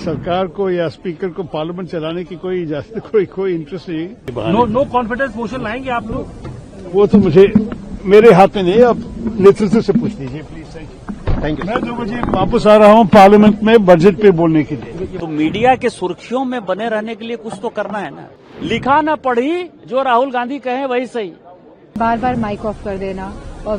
सरकार को या स्पीकर को पार्लियामेंट चलाने की कोई इजाजत कोई इंटरेस्ट नहीं। नो कॉन्फिडेंस मोशन लाएंगे आप लोग? वो तो मुझे मेरे हाथ में नहीं, अब नेतृत्व से पूछ लीजिए प्लीज। Thank you. मैं 2 बजे वापस आ रहा हूँ पार्लियामेंट में बजट पे बोलने के लिए। तो मीडिया के सुर्खियों में बने रहने के लिए कुछ तो करना है ना। लिखा ना पढ़ी, जो राहुल गांधी कहे वही सही। बार बार माइक ऑफ कर देना और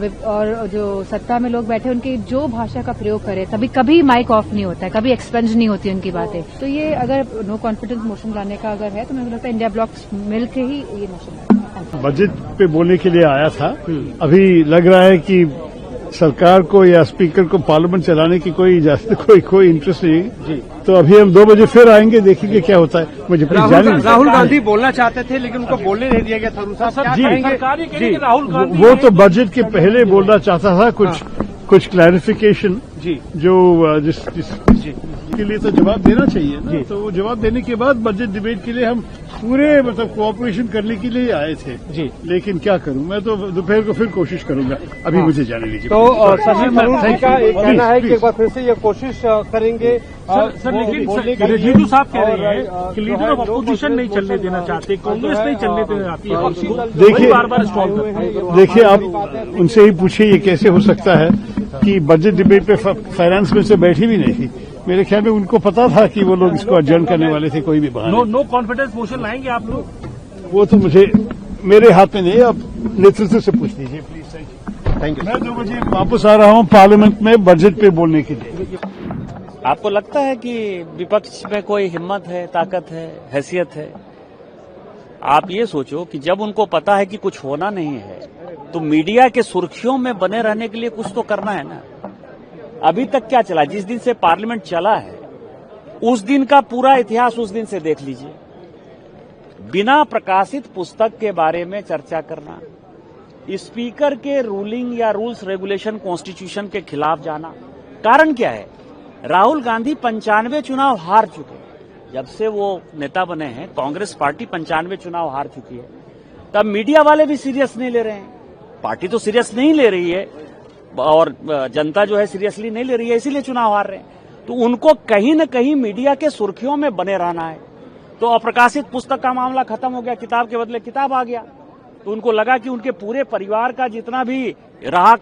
जो सत्ता में लोग बैठे उनकी जो भाषा का प्रयोग करे, कभी माइक ऑफ नहीं होता है, कभी एक्सपेंज नहीं होती उनकी बातें। तो ये अगर नो कॉन्फिडेंस मोशन लाने का अगर है तो मुझे लगता है इंडिया ब्लॉक मिल के ही ये मोशन बजट पे बोलने के लिए आया था। अभी लग रहा है कि सरकार को या स्पीकर को पार्लियामेंट चलाने की कोई इजाजत कोई इंटरेस्ट नहीं जी। तो अभी हम 2 बजे फिर आएंगे, देखेंगे क्या होता है। मुझे राहुल गांधी बोलना चाहते थे लेकिन उनको बोलने नहीं दिया गया था। जी, वो तो बजट के पहले बोलना चाहता था कुछ क्लैरिफिकेशन जी, जो जिसके लिए तो जवाब देना चाहिए ना। तो वो जवाब देने के बाद बजट डिबेट के लिए हम पूरे कोऑपरेशन करने के लिए आए थे जी। लेकिन क्या करूं, मैं तो दोपहर को फिर कोशिश करूंगा। अभी मुझे जाने लीजिए। तो शशि थरूर जी का एक कहना है कि एक बार फिर से ये कोशिश करेंगे सर, लेकिन रिजिजू साहब कह रहे हैं कि लीडर ऑफ अपोजिशन नहीं चलने देना चाहते, कांग्रेस नहीं चलने देना चाहती है। देखिए बार स्ट्रॉन्ग देखिए, आप उनसे ही पूछिए ये कैसे हो सकता है कि बजट डिबेट पे फाइनेंस मिनिस्टर बैठी भी नहीं थी। मेरे ख्याल में उनको पता था कि वो लोग इसको अडजर्न करने वाले थे, कोई भी बहाना। नो कॉन्फिडेंस मोशन लाएंगे आप लोग? वो तो मुझे मेरे हाथ में नहीं, अब नेतृत्व से पूछ लीजिए प्लीज। Thank you. मैं 2 बजे वापस आ रहा हूँ पार्लियामेंट में बजट पे बोलने के लिए। आपको लगता है कि विपक्ष में कोई हिम्मत है, ताकत है, हैसियत है? आप ये सोचो कि जब उनको पता है कि कुछ होना नहीं है तो मीडिया के सुर्खियों में बने रहने के लिए कुछ तो करना है ना। अभी तक क्या चला? जिस दिन से पार्लियामेंट चला है उस दिन का पूरा इतिहास उस दिन से देख लीजिए। बिना प्रकाशित पुस्तक के बारे में चर्चा करना, स्पीकर के रूलिंग या रूल्स रेगुलेशन कॉन्स्टिट्यूशन के खिलाफ जाना। कारण क्या है? राहुल गांधी 95 चुनाव हार चुके हैं। जब से वो नेता बने हैं कांग्रेस पार्टी 95 चुनाव हार चुकी है। तब मीडिया वाले भी सीरियस नहीं ले रहे हैं, पार्टी तो सीरियस नहीं ले रही है और जनता जो है सीरियसली नहीं ले रही है, इसीलिए चुनाव हार रहे हैं। तो उनको कहीं न कहीं मीडिया के सुर्खियों में बने रहना है। तो अप्रकाशित पुस्तक का मामला खत्म हो गया, किताब के बदले किताब आ गया। तो उनको लगा कि उनके पूरे परिवार का जितना भी रहा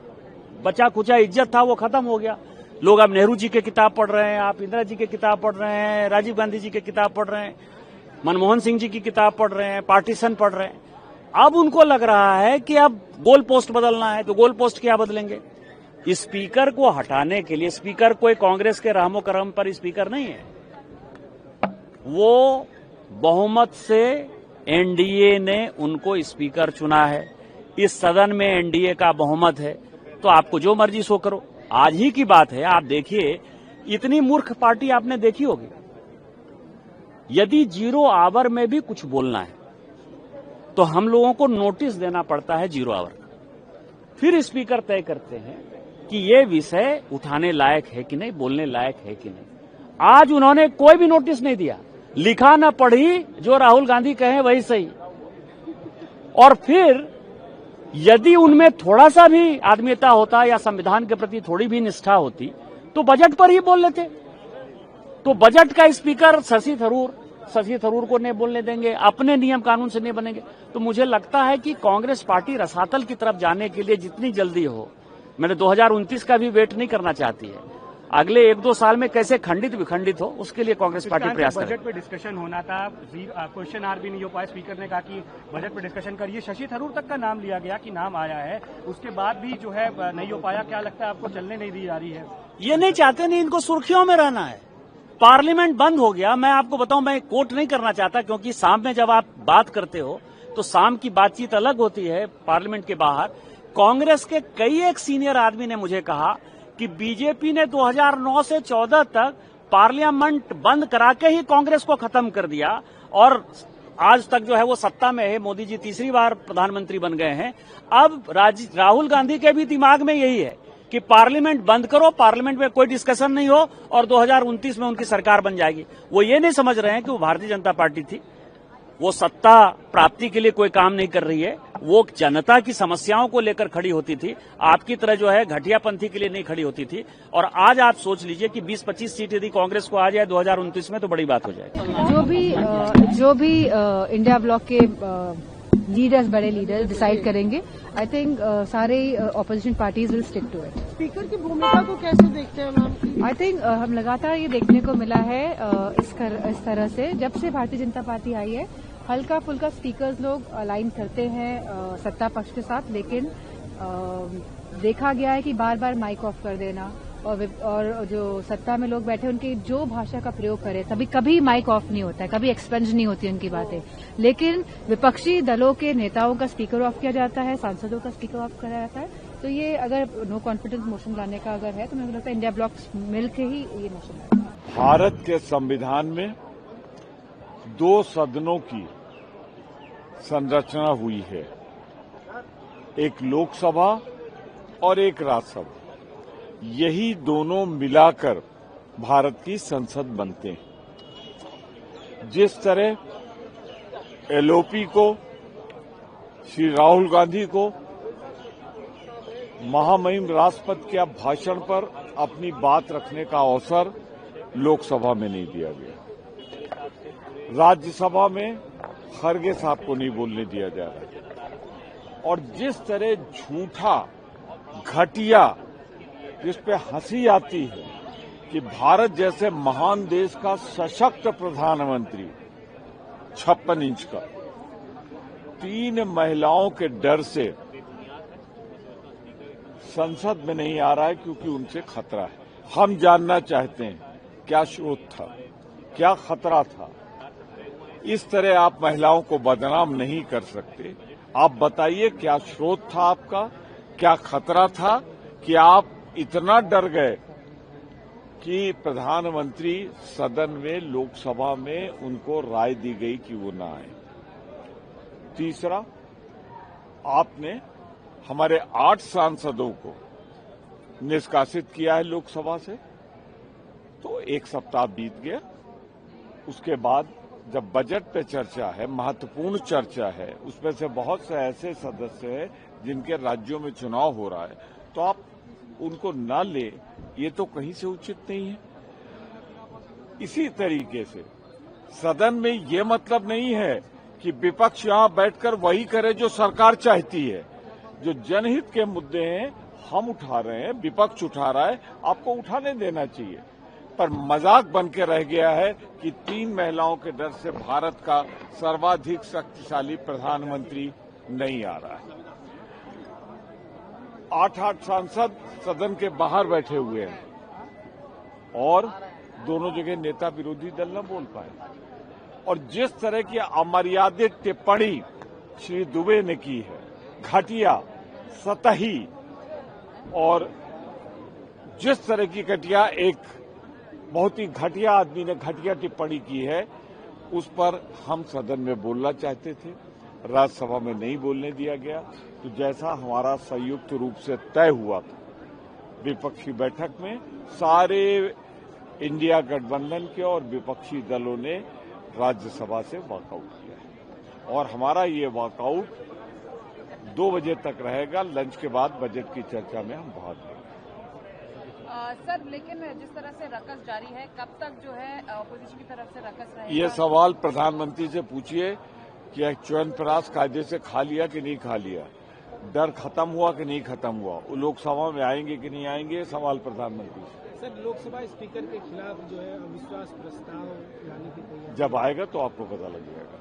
बचा खुचा इज्जत था वो खत्म हो गया। लोग अब नेहरू जी के किताब पढ़ रहे हैं, आप इंदिरा जी के किताब पढ़ रहे हैं, राजीव गांधी जी के किताब पढ़ रहे हैं, मनमोहन सिंह जी की किताब पढ़ रहे हैं, पार्टीशन पढ़ रहे हैं। अब उनको लग रहा है कि अब गोल पोस्ट बदलना है। तो गोल पोस्ट क्या बदलेंगे? स्पीकर को हटाने के लिए, स्पीकर कोई कांग्रेस के रहमो करम पर स्पीकर नहीं है, वो बहुमत से एनडीए ने उनको स्पीकर चुना है। इस सदन में एनडीए का बहुमत है, तो आपको जो मर्जी सो करो। आज ही की बात है, आप देखिए इतनी मूर्ख पार्टी आपने देखी होगी। यदि 0 आवर में भी कुछ बोलना है तो हम लोगों को नोटिस देना पड़ता है 0 आवर का, फिर स्पीकर तय करते हैं कि ये विषय उठाने लायक है कि नहीं, बोलने लायक है कि नहीं। आज उन्होंने कोई भी नोटिस नहीं दिया। लिखा ना पढ़ी, जो राहुल गांधी कहे वही सही। और फिर यदि उनमें थोड़ा सा भी आत्मीयता होता या संविधान के प्रति थोड़ी भी निष्ठा होती तो बजट पर ही बोल लेते। तो बजट का स्पीकर शशि थरूर को नहीं बोलने देंगे, अपने नियम कानून से नहीं बनेंगे। तो मुझे लगता है कि कांग्रेस पार्टी रसातल की तरफ जाने के लिए जितनी जल्दी हो, मैंने 2029 का भी वेट नहीं करना चाहती है, अगले 1-2 साल में कैसे खंडित विखंडित हो उसके लिए कांग्रेस पार्टी प्रयास करे। बजट पे डिस्कशन होना था, क्वेश्चन आवर भी नहीं हो पाया। स्पीकर ने कहा कि बजट पे डिस्कशन करिए। शशि थरूर तक का नाम लिया गया कि नाम आया है, उसके बाद भी जो है नहीं हो पाया। क्या लगता है आपको चलने नहीं दी जा रही है? ये नहीं चाहते, नहीं, इनको सुर्खियों में रहना है। पार्लियामेंट बंद हो गया। मैं आपको बताऊं, मैं कोट नहीं करना चाहता क्योंकि शाम में जब आप बात करते हो तो शाम की बातचीत अलग होती है पार्लियामेंट के बाहर। कांग्रेस के कई एक सीनियर आदमी ने मुझे कहा कि बीजेपी ने 2009 से 14 तक पार्लियामेंट बंद करा के ही कांग्रेस को खत्म कर दिया और आज तक जो है वो सत्ता में है। मोदी जी 3री बार प्रधानमंत्री बन गए हैं। अब राहुल गांधी के भी दिमाग में यही है कि पार्लियामेंट बंद करो, पार्लियामेंट में कोई डिस्कशन नहीं हो और 2029 में उनकी सरकार बन जाएगी। वो ये नहीं समझ रहे हैं कि वो भारतीय जनता पार्टी थी, वो सत्ता प्राप्ति के लिए कोई काम नहीं कर रही है। वो जनता की समस्याओं को लेकर खड़ी होती थी, आपकी तरह जो है घटियापंथी के लिए नहीं खड़ी होती थी। और आज आप सोच लीजिए कि 20-25 सीट यदि कांग्रेस को आ जाए 2029 में तो बड़ी बात हो जाएगी। जो भी इंडिया ब्लॉक के लीडर्स, बड़े लीडर्स डिसाइड करेंगे, आई थिंक सारे opposition parties will stick to it. Speaker की भूमिका को कैसे देखते हैं मैम? आई थिंक हम लगातार ये देखने को मिला है इस तरह से जब से भारतीय जनता पार्टी आई है, हल्का फुल्का स्पीकर्स लोग अलाइन करते हैं सत्ता पक्ष के साथ, लेकिन देखा गया है कि बार बार माइक ऑफ कर देना और जो सत्ता में लोग बैठे उनकी जो भाषा का प्रयोग करें, कभी माइक ऑफ नहीं होता है, कभी एक्सपेंज नहीं होती उनकी बातें, लेकिन विपक्षी दलों के नेताओं का स्पीकर ऑफ किया जाता है, सांसदों का स्पीकर ऑफ किया जाता है। तो ये अगर नो कॉन्फिडेंस मोशन लाने का अगर है तो मुझे लगता है इंडिया ब्लॉक मिलकर ही ये मोशन लाएगा। भारत के संविधान में 2 सदनों की संरचना हुई है, एक लोकसभा और एक राज्यसभा। यही दोनों मिलाकर भारत की संसद बनते हैं। जिस तरह एलओपी को, श्री राहुल गांधी को महामहिम राष्ट्रपति के भाषण पर अपनी बात रखने का अवसर लोकसभा में नहीं दिया गया, राज्यसभा में खरगे साहब को नहीं बोलने दिया जा रहा, और जिस तरह झूठा, घटिया, जिस पे हंसी आती है कि भारत जैसे महान देश का सशक्त प्रधानमंत्री 56 इंच का 3 महिलाओं के डर से संसद में नहीं आ रहा है क्योंकि उनसे खतरा है। हम जानना चाहते हैं क्या स्रोत था, क्या खतरा था। इस तरह आप महिलाओं को बदनाम नहीं कर सकते। आप बताइए क्या स्रोत था आपका, क्या खतरा था कि आप इतना डर गए कि प्रधानमंत्री सदन में, लोकसभा में उनको राय दी गई कि वो ना आए। तीसरा, आपने हमारे 8 सांसदों को निष्कासित किया है लोकसभा से, तो 1 सप्ताह बीत गया। उसके बाद जब बजट पे चर्चा है, महत्वपूर्ण चर्चा है, उसमें से बहुत से ऐसे सदस्य हैं जिनके राज्यों में चुनाव हो रहा है, तो आप उनको न ले, ये तो कहीं से उचित नहीं है। इसी तरीके से सदन में ये मतलब नहीं है कि विपक्ष यहां बैठकर वही करे जो सरकार चाहती है। जो जनहित के मुद्दे हैं हम उठा रहे हैं, विपक्ष उठा रहा है, आपको उठाने देना चाहिए। पर मजाक बन के रह गया है कि 3 महिलाओं के डर से भारत का सर्वाधिक शक्तिशाली प्रधानमंत्री नहीं आ रहा है। 8 सांसद सदन के बाहर बैठे हुए हैं और दोनों जगह नेता विरोधी दल न बोल पाए। और जिस तरह की अमर्यादित टिप्पणी श्री दुबे ने की है, घटिया, सतही, और जिस तरह की घटिया, एक बहुत ही घटिया आदमी ने घटिया टिप्पणी की है, उस पर हम सदन में बोलना चाहते थे, राज्यसभा में नहीं बोलने दिया गया। तो जैसा हमारा संयुक्त रूप से तय हुआ था विपक्षी बैठक में, सारे इंडिया गठबंधन के और विपक्षी दलों ने राज्यसभा से वॉकआउट किया है और हमारा ये वॉकआउट 2 बजे तक रहेगा। लंच के बाद बजट की चर्चा में हम भाग लेंगे। सर, लेकिन जिस तरह से रकस जारी है, कब तक जो है अपोजिशन की तरफ से रकस रहेगा? ये सवाल प्रधानमंत्री से पूछिए कि च्यवनप्राश कायदे से खा लिया कि नहीं खा लिया, डर खत्म हुआ कि नहीं खत्म हुआ, वो लोकसभा में आएंगे कि नहीं आएंगे, सवाल प्रधानमंत्री से। सर, लोकसभा स्पीकर के खिलाफ जो है अविश्वास प्रस्ताव लाने की तैयारी जब आएगा तो आपको पता लग जाएगा।